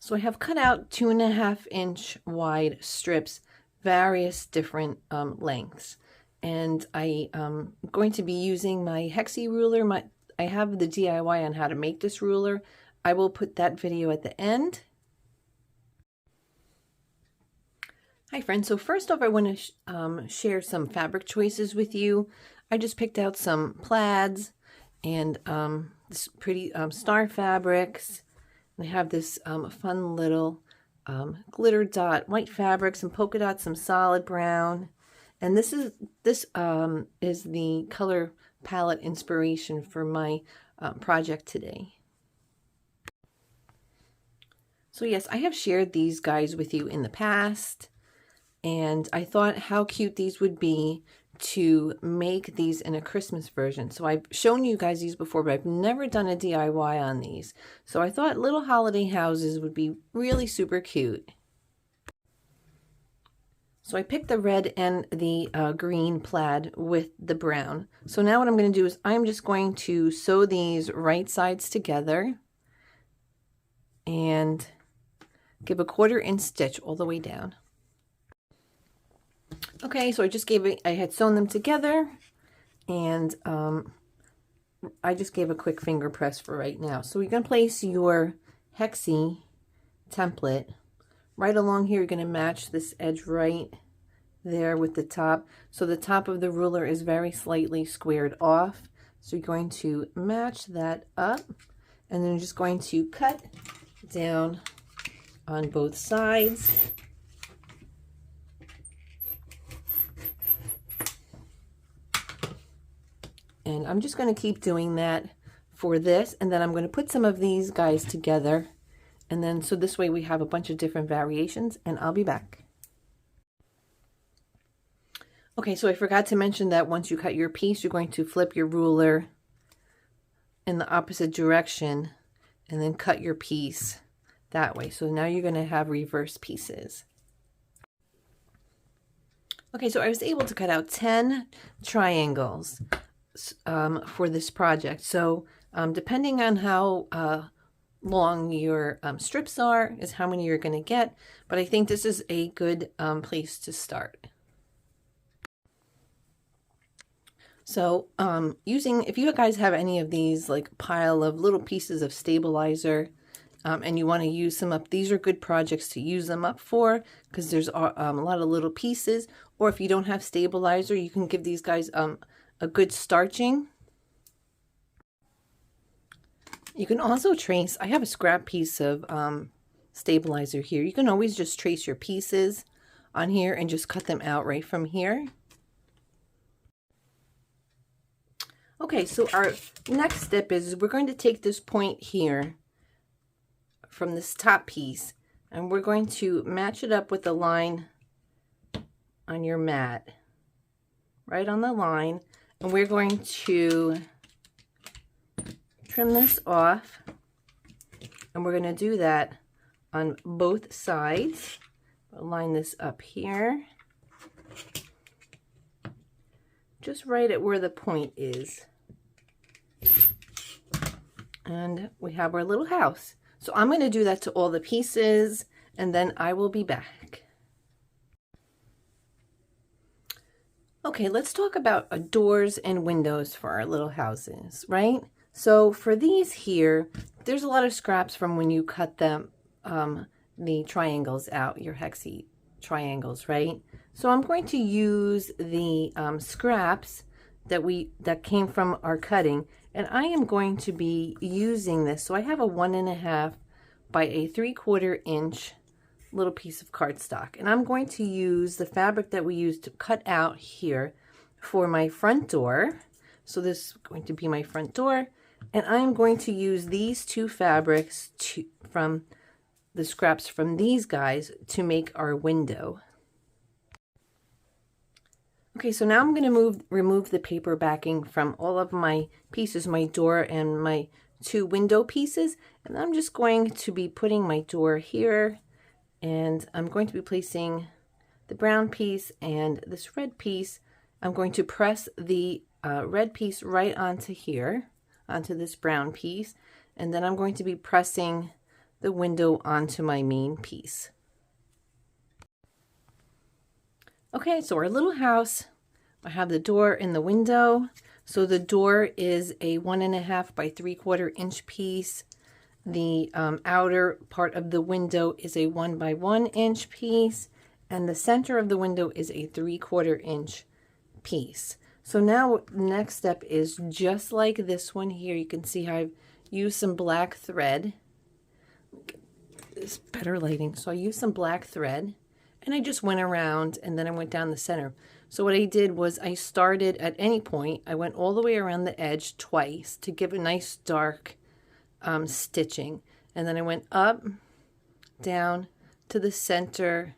So I have cut out 2.5-inch wide strips, various different lengths. And I am going to be using my Hexi ruler. I have the DIY on how to make this ruler. I will put that video at the end. Hi friends, so first off I want to share some fabric choices with you. I just picked out some plaids and this pretty star fabrics. I have this fun little glitter dot white fabric, some polka dots, some solid brown. And this is the color palette inspiration for my project today. So yes, I have shared these guys with you in the past. And I thought how cute these would be to make these in a Christmas version. So I've shown you guys these before, but I've never done a DIY on these. So I thought little holiday houses would be really super cute. So I picked the red and the green plaid with the brown. So now what I'm going to do is I'm just going to sew these right sides together and give a 1/4 inch stitch all the way down. Okay, so I had sewn them together, and I just gave a quick finger press for right now. So you're going to place your Hexi template right along here. You're going to match this edge right there with the top. So the top of the ruler is very slightly squared off. So you're going to match that up, and then you're just going to cut down on both sides. And I'm just going to keep doing that for this, and then I'm going to put some of these guys together, and then so this way we have a bunch of different variations, and I'll be back. Okay, so I forgot to mention that once you cut your piece, you're going to flip your ruler in the opposite direction and then cut your piece that way. So now you're going to have reverse pieces. Okay, so I was able to cut out 10 triangles for this project. So depending on how long your strips are is how many you're going to get, but I think this is a good place to start. So if you guys have any of these like pile of little pieces of stabilizer and you want to use them up, these are good projects to use them up for, because there's a lot of little pieces. Or if you don't have stabilizer, you can give these guys a good starching. You can also trace, I have a scrap piece of stabilizer here. You can always just trace your pieces on here and just cut them out right from here. Okay, so our next step is we're going to take this point here from this top piece, and we're going to match it up with the line on your mat, right on the line. And we're going to trim this off, and we're going to do that on both sides. I'll line this up here, just right at where the point is. And we have our little house. So I'm going to do that to all the pieces, and then I will be back. Okay, let's talk about doors and windows for our little houses, right? So for these here, there's a lot of scraps from when you cut them, the triangles out, your Hexi triangles, right? So I'm going to use the scraps that came from our cutting, and I am going to be using this. So I have a 1.5 by a 3/4 inch little piece of cardstock, and I'm going to use the fabric that we used to cut out here for my front door. So this is going to be my front door, and I'm going to use these two fabrics from the scraps from these guys to make our window. Okay, so now I'm going to remove the paper backing from all of my pieces, my door and my 2 window pieces, and I'm just going to be putting my door here, and I'm going to be placing the brown piece and this red piece. I'm going to press the red piece right onto here, onto this brown piece, and then I'm going to be pressing the window onto my main piece. Okay, so our little house, I have the door and the window. So the door is a 1.5 by 3/4 inch piece. The outer part of the window is a 1 by 1 inch piece, and the center of the window is a 3/4 inch piece. So now next step is just like this one here. You can see how I've used some black thread. It's better lighting. So I used some black thread and I just went around and then I went down the center. So what I did was I started at any point. I went all the way around the edge twice to give a nice dark stitching. And then I went up, down to the center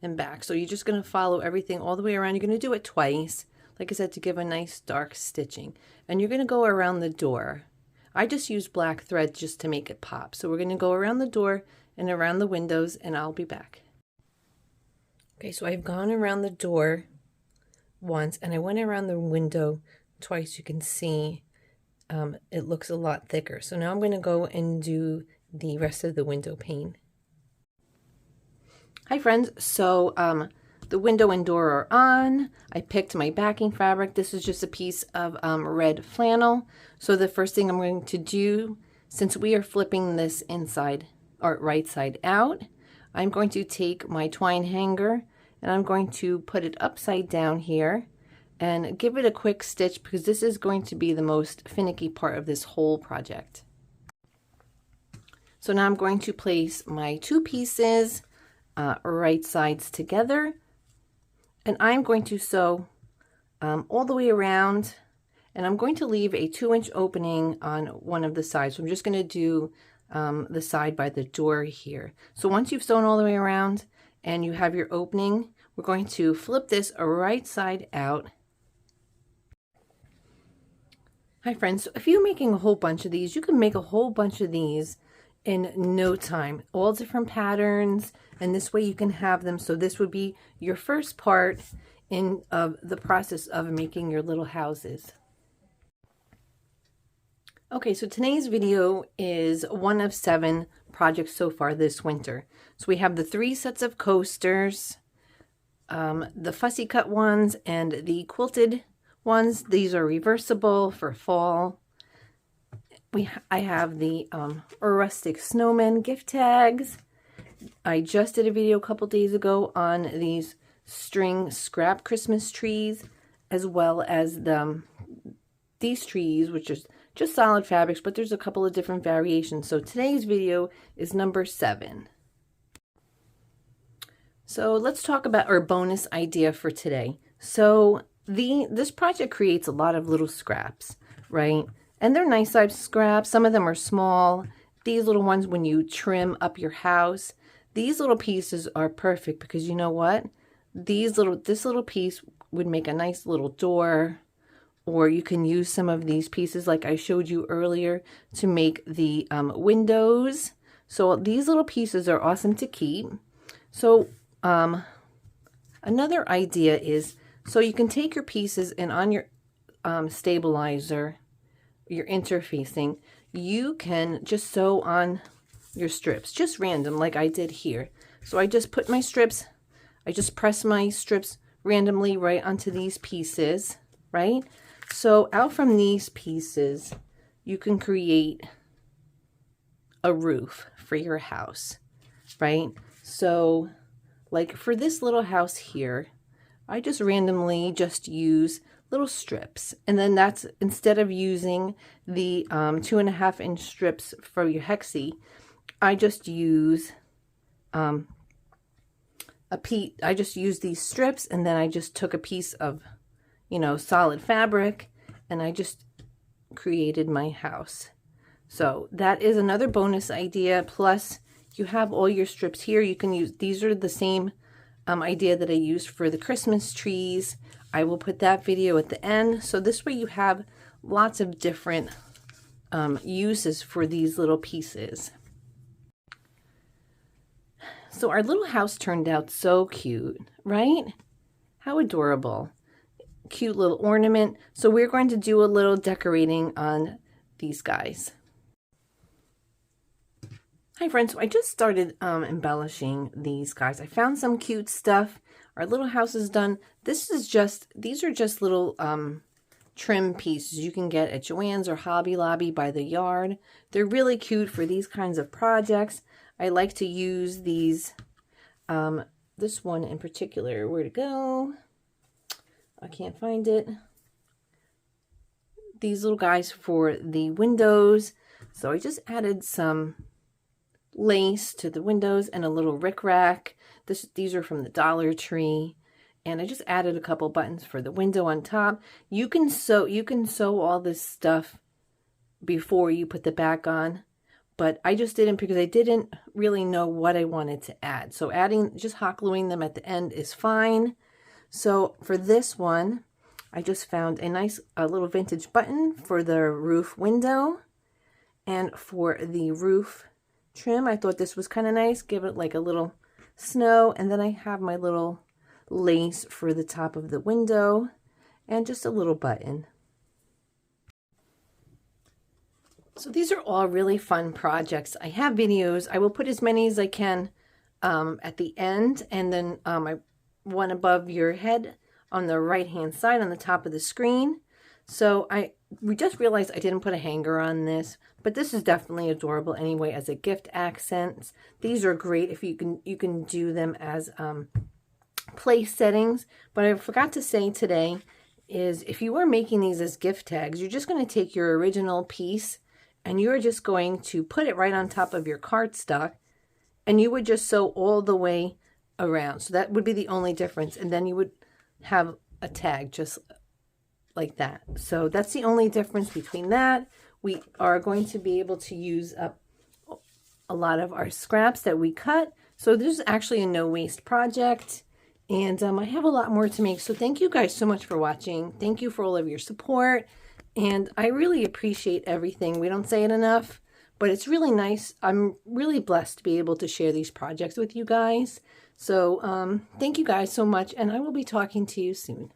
and back. So you're just going to follow everything all the way around. You're going to do it twice, like I said, to give a nice dark stitching. And you're going to go around the door. I just use black thread just to make it pop. So we're going to go around the door and around the windows, and I'll be back. Okay, so I've gone around the door once and I went around the window twice. You can see it looks a lot thicker. So now I'm going to go and do the rest of the window pane. Hi friends, so the window and door are on. I picked my backing fabric. This is just a piece of red flannel. So the first thing I'm going to do, since we are flipping this inside or right side out, I'm going to take my twine hanger and I'm going to put it upside down here and give it a quick stitch because this is going to be the most finicky part of this whole project. So now I'm going to place my two pieces right sides together, and I'm going to sew all the way around, and I'm going to leave a 2-inch opening on one of the sides. So I'm just going to do the side by the door here. So once you've sewn all the way around and you have your opening, we're going to flip this right side out. Hi friends, if you're making a whole bunch of these, you can make a whole bunch of these in no time, all different patterns, and this way you can have them. So this would be your first part in the process of making your little houses. Okay, so today's video is one of 7 projects so far this winter. So we have the 3 sets of coasters, the fussy cut ones, and the quilted ones. These are reversible for fall. I have the Rustic snowman gift tags. I just did a video a couple days ago on these string scrap Christmas trees, as well as these trees, which is just solid fabrics, but there's a couple of different variations. So today's video is number 7. So let's talk about our bonus idea for today. So this project creates a lot of little scraps, right? And they're nice size scraps. Some of them are small. These little ones, when you trim up your house, these little pieces are perfect because you know what? This little piece would make a nice little door, or you can use some of these pieces like I showed you earlier to make the windows. So these little pieces are awesome to keep. So another idea is, so you can take your pieces and on your stabilizer, your interfacing, you can just sew on your strips, just random like I did here. So I just put my strips, I just press my strips randomly right onto these pieces, right? So out from these pieces, you can create a roof for your house, right? So like for this little house here, I just randomly just use little strips, and then that's, instead of using the 2.5-inch strips for your Hexi, I just use I just use these strips, and then I just took a piece of, you know, solid fabric, and I just created my house. So that is another bonus idea. Plus you have all your strips here. You can use, these are the same idea that I used for the Christmas trees. I will put that video at the end. So this way you have lots of different uses for these little pieces. So our little house turned out so cute, right? How adorable. Cute little ornament. So we're going to do a little decorating on these guys. Hi friends, so I just started embellishing these guys. I found some cute stuff. Our little house is done. These are just little trim pieces you can get at Joann's or Hobby Lobby by the yard. They're really cute for these kinds of projects. I like to use these, this one in particular. Where to go? I can't find it. These little guys for the windows. So I just added some lace to the windows and a little rickrack. These are from the Dollar Tree, and I just added a couple buttons for the window on top. You can sew all this stuff before you put the back on, but I just didn't because I didn't really know what I wanted to add. So just hot gluing them at the end is fine. So for this one, I just found a little vintage button for the roof window, and for the roof trim, I thought this was kind of nice. Give it like a little snow, and then I have my little lace for the top of the window and just a little button. So these are all really fun projects. I have videos. I will put as many as I can at the end, and then one above your head on the right hand side on the top of the screen. So we just realized I didn't put a hanger on this, but this is definitely adorable anyway as a gift accents. These are great if you can do them as place settings. But I forgot to say today is if you are making these as gift tags, you're just going to take your original piece and you're just going to put it right on top of your cardstock, and you would just sew all the way around. So that would be the only difference, and then you would have a tag just like that. So that's the only difference between that. We are going to be able to use up a lot of our scraps that we cut. So this is actually a no waste project, and I have a lot more to make. So thank you guys so much for watching. Thank you for all of your support, and I really appreciate everything. We don't say it enough, but it's really nice. I'm really blessed to be able to share these projects with you guys. So thank you guys so much, and I will be talking to you soon.